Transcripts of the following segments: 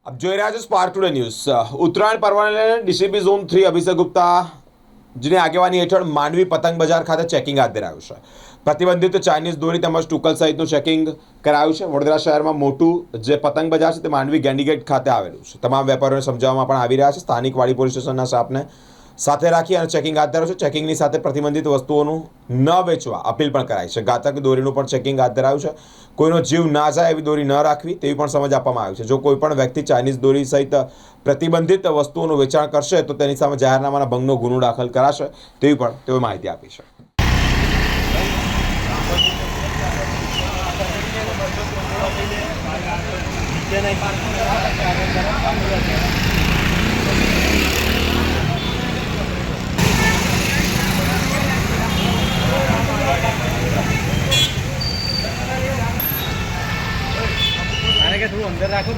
આપ જોઈ રહ્યા છો સ્પાર્ક ટુડે ન્યૂઝ। ઉત્તરાયણ પર્વને લઈને ડીસીપી ઝોન 3 અભિષેક ગુપ્તા જેની આગેવાની હેઠળ માંડવી પતંગ બજાર ખાતે ચેકિંગ હાથ ધરાયું છે। પ્રતિબંધિત ચાઇનીઝ દોરી તેમજ ટુકલ સહિતનું ચેકિંગ કરાયું છે। વડોદરા શહેરમાં મોટું જે પતંગ બજાર છે તે માંડવી ગેન્ડીગેટ ખાતે આવેલું છે। તમામ વેપારીઓને સમજાવવામાં પણ આવી રહ્યા છે। સ્થાનિક વાડી પોલીસ સ્ટેશનના સ્ટાફને સાથે રાખી અને ચેકિંગ હાથ ધરાયું છે। ચેકિંગની સાથે પ્રતિબંધિત વસ્તુઓનું ન વેચવા અપીલ પણ કરાઈ છે। ઘાતક દોરીનું પણ ચેકિંગ હાથ ધરાયું છે। કોઈનો જીવ ના જાય એવી દોરી ન રાખવી તેવી પણ સમજ આપવામાં આવી છે। જો કોઈ પણ વ્યક્તિ ચાઇનીઝ દોરી સહિત પ્રતિબંધિત વસ્તુઓનું વેચાણ કરશે તો તેની સામે જાહેરનામાના ભંગનો ગુનો દાખલ કરાશે તેવી પણ તેઓએ માહિતી આપી છે। થોડું અંદર રાખો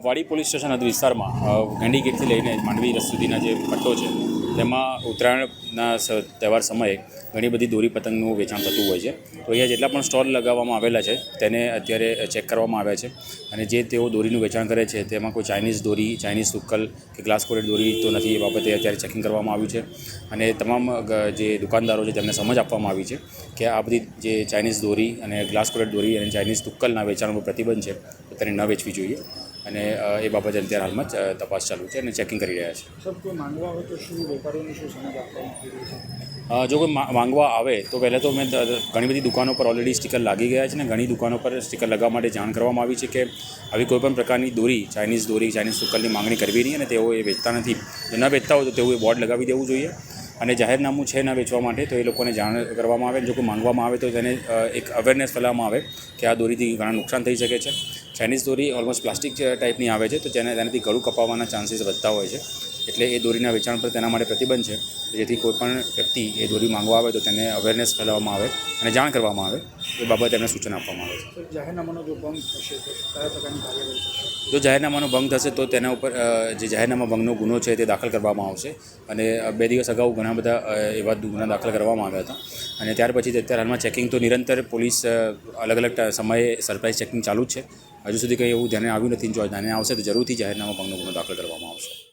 વાડી પોલીસ સ્ટેશન હદ વિસ્તારમાં ગેન્ડી ગેટથી લઈને માંડવી રસ્તા સુધીના જે પટ્ટો છે તેમાં ઉત્તરાયણના તહેવાર સમયે ઘણી બધી દોરી પતંગનું વેચાણ થતું હોય છે। તો અહીંયા જેટલા પણ સ્ટોલ લગાવવામાં આવેલા છે તેને અત્યારે ચેક કરવામાં આવ્યા છે અને જે તેઓ દોરીનું વેચાણ કરે છે તેમાં કોઈ ચાઇનીઝ દોરી, ચાઇનીઝ તુક્કલ કે ગ્લાસ કોટેડ દોરી તો નથી, એ બાબતે અત્યારે ચેકિંગ કરવામાં આવ્યું છે અને તમામ જે દુકાનદારો છે તેમને સમજ આપવામાં આવી છે કે આ બધી જે ચાઇનીઝ દોરી અને ગ્લાસ કોટેડ દોરી અને ચાઇનીઝ તુક્કલના વેચાણ પર પ્રતિબંધ છે તો તેને ન વેચવી જોઈએ અને એ બાબતે અત્યારે હાલમાં તપાસ ચાલુ છે અને ચેકિંગ કરી રહ્યા છે। સર, કોઈ માંગવા હોય તો શું વેપારીઓને શું સમજ આપવામાં આવી રહી છે? જો કોઈ માંગવા આવે તો પહેલાં તો મેં ઘણી બધી દુકાનો પર ઓલરેડી સ્ટીકર લાગી ગયા છે અને ઘણી દુકાનો પર સ્ટીકર લગાવવા માટે જાણ કરવામાં આવી છે કે આવી કોઈપણ પ્રકારની દોરી, ચાઇનીઝ તુક્કલની માંગણી કરવી નહીં અને તેઓ એ વેચતા નથી। જો ન વેચતા હોય તો તેવું એ બોર્ડ લગાવી દેવું જોઈએ અને જાહેરનામું છે ન વેચવા માટે તો એ લોકોને જાણ કરવામાં આવે। જો કોઈ માંગવામાં આવે તો તેને એક અવેરનેસ ફેલાવવામાં આવે કે આ દોરીથી ઘણા નુકસાન થઈ શકે છે। ચાઇનીઝ દોરી ઓલમોસ્ટ પ્લાસ્ટિક ટાઈપની આવે છે તો તેનાથી ગળું કપાવવાના ચાન્સીસ વધતા હોય છે, એટલે એ દોરીના વેચાણ પર તેના માટે પ્રતિબંધ છે, જેથી કોઈપણ વ્યક્તિ એ દોરી માંગવા આવે તો તેને અવેરનેસ ફેલાવવામાં આવે અને જાણ કરવામાં આવે એ બાબતે એમને સૂચન આપવામાં આવે છે। જાહેરનામાનો જો ભંગ થશે તો કયા પ્રકારની કાર્યવાહી થશે? જો જાહેરનામાનો ભંગ થશે તો તેના ઉપર જે જાહેરનામા ભંગનો ગુનો છે તે દાખલ કરવામાં આવશે અને 2 દિવસ અગાઉ ઘણા બધા એવા ગુના દાખલ કરવામાં આવ્યા હતા અને ત્યાર પછી અત્યારે હાલમાં ચેકિંગ તો નિરંતર પોલીસ અલગ અલગ સમયે સરપ્રાઇઝ ચેકિંગ ચાલુ જ છે। હજુ સુધી કંઈ એવું ધ્યાને આવ્યું નથી। જો ધ્યાને આવશે તો જરૂરથી જાહેરનામા ભંગનો ગુનો દાખલ કરવામાં આવશે।